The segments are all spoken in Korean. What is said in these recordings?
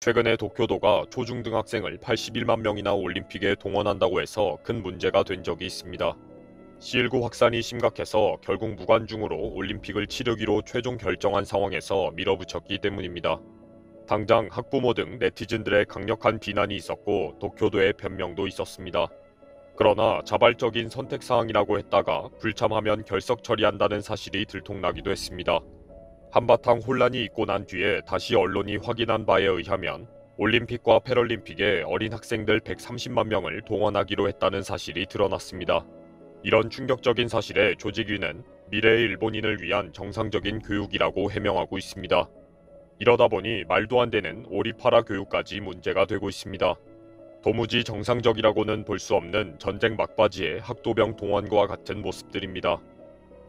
최근에 도쿄도가 초중등학생을 81만 명이나 올림픽에 동원한다고 해서 큰 문제가 된 적이 있습니다. C19 확산이 심각해서 결국 무관중으로 올림픽을 치르기로 최종 결정한 상황에서 밀어붙였기 때문입니다. 당장 학부모 등 네티즌들의 강력한 비난이 있었고 도쿄도의 변명도 있었습니다. 그러나 자발적인 선택 사항이라고 했다가 불참하면 결석 처리한다는 사실이 들통나기도 했습니다. 한바탕 혼란이 있고 난 뒤에 다시 언론이 확인한 바에 의하면 올림픽과 패럴림픽에 어린 학생들 130만 명을 동원하기로 했다는 사실이 드러났습니다. 이런 충격적인 사실에 조직위는 미래의 일본인을 위한 정상적인 교육이라고 해명하고 있습니다. 이러다 보니 말도 안 되는 오리파라 교육까지 문제가 되고 있습니다. 도무지 정상적이라고는 볼 수 없는 전쟁 막바지의 학도병 동원과 같은 모습들입니다.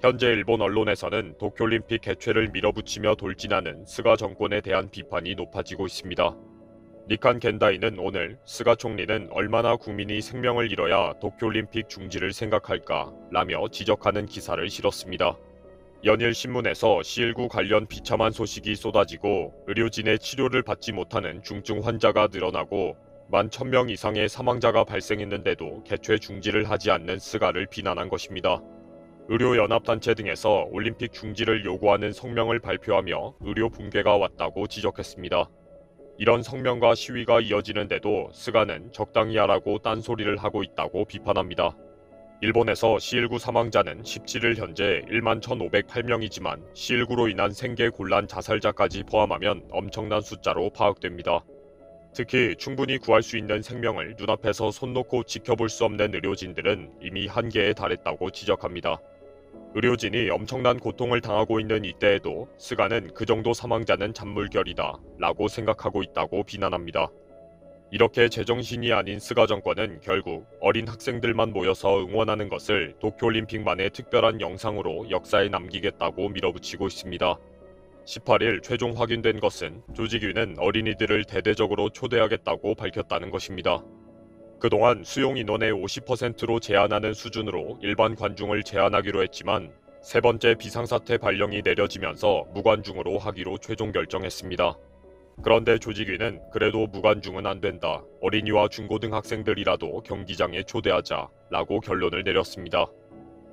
현재 일본 언론에서는 도쿄올림픽 개최를 밀어붙이며 돌진하는 스가 정권에 대한 비판이 높아지고 있습니다. 니칸 겐다이는 오늘 스가 총리는 얼마나 국민이 생명을 잃어야 도쿄올림픽 중지를 생각할까 라며 지적하는 기사를 실었습니다. 연일 신문에서 C19 관련 비참한 소식이 쏟아지고 의료진의 치료를 받지 못하는 중증 환자가 늘어나고 11,000명 이상의 사망자가 발생했는데도 개최 중지를 하지 않는 스가를 비난한 것입니다. 의료연합단체 등에서 올림픽 중지를 요구하는 성명을 발표하며 의료 붕괴가 왔다고 지적했습니다. 이런 성명과 시위가 이어지는데도 스가는 적당히 하라고 딴소리를 하고 있다고 비판합니다. 일본에서 C19 사망자는 17일 현재 11,508명이지만 C19로 인한 생계 곤란 자살자까지 포함하면 엄청난 숫자로 파악됩니다. 특히 충분히 구할 수 있는 생명을 눈앞에서 손 놓고 지켜볼 수 없는 의료진들은 이미 한계에 달했다고 지적합니다. 의료진이 엄청난 고통을 당하고 있는 이때에도 스가는 그 정도 사망자는 잔물결이다 라고 생각하고 있다고 비난합니다. 이렇게 제정신이 아닌 스가 정권은 결국 어린 학생들만 모여서 응원하는 것을 도쿄올림픽만의 특별한 영상으로 역사에 남기겠다고 밀어붙이고 있습니다. 18일 최종 확인된 것은 조직위는 어린이들을 대대적으로 초대하겠다고 밝혔다는 것입니다. 그동안 수용 인원의 50%로 제한하는 수준으로 일반 관중을 제한하기로 했지만 세 번째 비상사태 발령이 내려지면서 무관중으로 하기로 최종 결정했습니다. 그런데 조직위는 그래도 무관중은 안 된다. 어린이와 중고등 학생들이라도 경기장에 초대하자 라고 결론을 내렸습니다.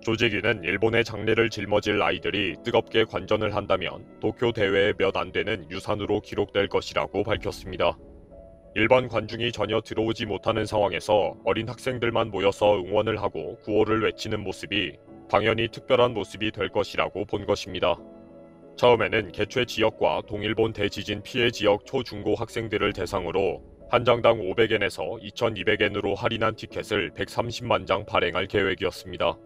조직위는 일본의 장래를 짊어질 아이들이 뜨겁게 관전을 한다면 도쿄 대회에 몇 안 되는 유산으로 기록될 것이라고 밝혔습니다. 일반 관중이 전혀 들어오지 못하는 상황에서 어린 학생들만 모여서 응원을 하고 구호를 외치는 모습이 당연히 특별한 모습이 될 것이라고 본 것입니다. 처음에는 개최 지역과 동일본 대지진 피해 지역 초중고 학생들을 대상으로 한 장당 500엔에서 2,200엔으로 할인한 티켓을 130만 장 발행할 계획이었습니다.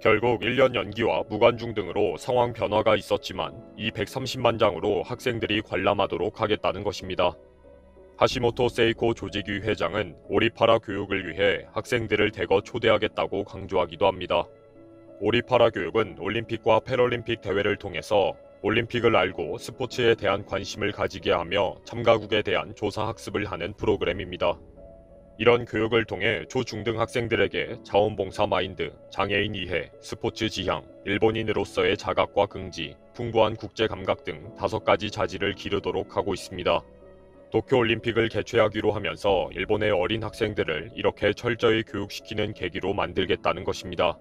결국 1년 연기와 무관중 등으로 상황 변화가 있었지만 이 130만 장으로 학생들이 관람하도록 하겠다는 것입니다. 하시모토 세이코 조직위 회장은 오리파라 교육을 위해 학생들을 대거 초대하겠다고 강조하기도 합니다. 오리파라 교육은 올림픽과 패럴림픽 대회를 통해서 올림픽을 알고 스포츠에 대한 관심을 가지게 하며 참가국에 대한 조사 학습을 하는 프로그램입니다. 이런 교육을 통해 초중등 학생들에게 자원봉사 마인드, 장애인 이해, 스포츠 지향, 일본인으로서의 자각과 긍지, 풍부한 국제 감각 등 5가지 자질을 기르도록 하고 있습니다. 도쿄올림픽을 개최하기로 하면서 일본의 어린 학생들을 이렇게 철저히 교육시키는 계기로 만들겠다는 것입니다.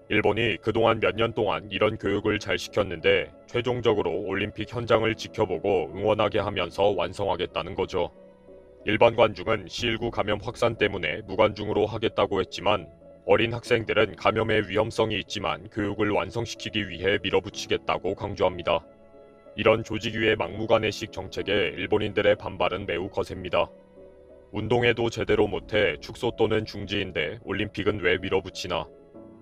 일본이 그동안 몇 년 동안 이런 교육을 잘 시켰는데 최종적으로 올림픽 현장을 지켜보고 응원하게 하면서 완성하겠다는 거죠. 일반 관중은 C19 감염 확산 때문에 무관중으로 하겠다고 했지만 어린 학생들은 감염의 위험성이 있지만 교육을 완성시키기 위해 밀어붙이겠다고 강조합니다. 이런 조직위의 막무가내식 정책에 일본인들의 반발은 매우 거셉니다. 운동회도 제대로 못해 축소 또는 중지인데 올림픽은 왜 밀어붙이나?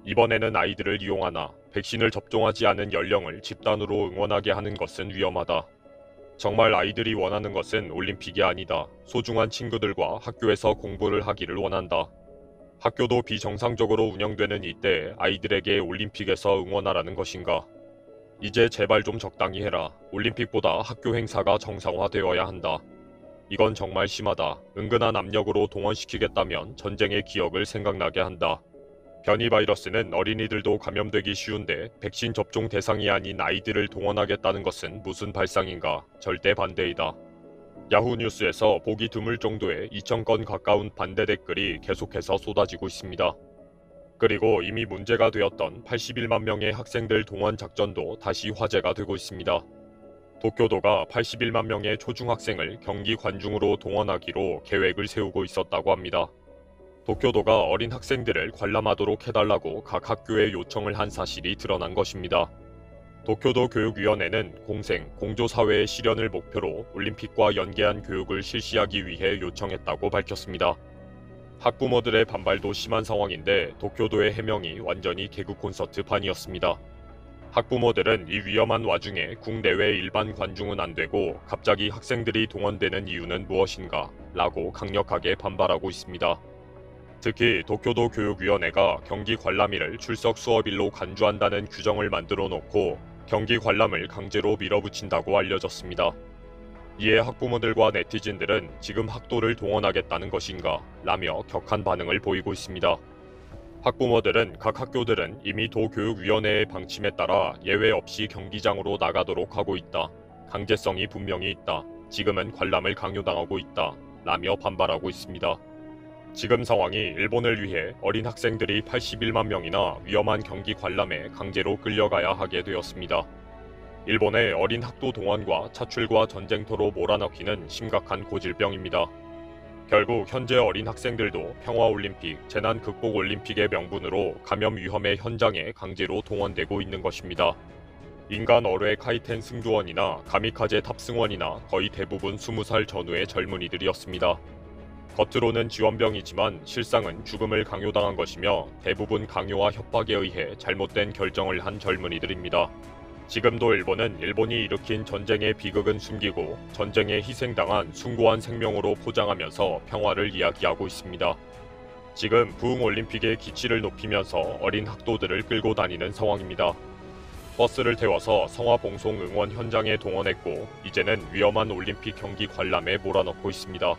이번에는 아이들을 이용하나? 백신을 접종하지 않은 연령을 집단으로 응원하게 하는 것은 위험하다. 정말 아이들이 원하는 것은 올림픽이 아니다. 소중한 친구들과 학교에서 공부를 하기를 원한다. 학교도 비정상적으로 운영되는 이때 아이들에게 올림픽에서 응원하라는 것인가? 이제 제발 좀 적당히 해라. 올림픽보다 학교 행사가 정상화되어야 한다. 이건 정말 심하다. 은근한 압력으로 동원시키겠다면 전쟁의 기억을 생각나게 한다. 변이 바이러스는 어린이들도 감염되기 쉬운데 백신 접종 대상이 아닌 아이들을 동원하겠다는 것은 무슨 발상인가? 절대 반대이다. 야후 뉴스에서 보기 드물 정도의 2,000건 가까운 반대 댓글이 계속해서 쏟아지고 있습니다. 그리고 이미 문제가 되었던 81만 명의 학생들 동원 작전도 다시 화제가 되고 있습니다. 도쿄도가 81만 명의 초중학생을 경기 관중으로 동원하기로 계획을 세우고 있었다고 합니다. 도쿄도가 어린 학생들을 관람하도록 해달라고 각 학교에 요청을 한 사실이 드러난 것입니다. 도쿄도 교육위원회는 공생, 공조사회의 실현을 목표로 올림픽과 연계한 교육을 실시하기 위해 요청했다고 밝혔습니다. 학부모들의 반발도 심한 상황인데 도쿄도의 해명이 완전히 개그 콘서트판이었습니다. 학부모들은 이 위험한 와중에 국내외 일반 관중은 안 되고 갑자기 학생들이 동원되는 이유는 무엇인가? 라고 강력하게 반발하고 있습니다. 특히 도쿄도 교육위원회가 경기 관람일을 출석 수업일로 간주한다는 규정을 만들어 놓고 경기 관람을 강제로 밀어붙인다고 알려졌습니다. 이에 학부모들과 네티즌들은 지금 학도를 동원하겠다는 것인가? 라며 격한 반응을 보이고 있습니다. 학부모들은 각 학교들은 이미 도교육위원회의 방침에 따라 예외 없이 경기장으로 나가도록 하고 있다. 강제성이 분명히 있다. 지금은 관람을 강요당하고 있다. 라며 반발하고 있습니다. 지금 상황이 일본을 위해 어린 학생들이 81만 명이나 위험한 경기 관람에 강제로 끌려가야 하게 되었습니다. 일본의 어린 학도 동원과 차출과 전쟁터로 몰아넣기는 심각한 고질병입니다. 결국 현재 어린 학생들도 평화올림픽, 재난극복올림픽의 명분으로 감염 위험의 현장에 강제로 동원되고 있는 것입니다. 인간 어뢰 카이텐 승조원이나 가미카제 탑승원이나 거의 대부분 20살 전후의 젊은이들이었습니다. 겉으로는 지원병이지만 실상은 죽음을 강요당한 것이며 대부분 강요와 협박에 의해 잘못된 결정을 한 젊은이들입니다. 지금도 일본은 일본이 일으킨 전쟁의 비극은 숨기고 전쟁에 희생당한 숭고한 생명으로 포장하면서 평화를 이야기하고 있습니다. 지금 부흥올림픽의 기치를 높이면서 어린 학도들을 끌고 다니는 상황입니다. 버스를 태워서 성화봉송 응원 현장에 동원했고 이제는 위험한 올림픽 경기 관람에 몰아넣고 있습니다.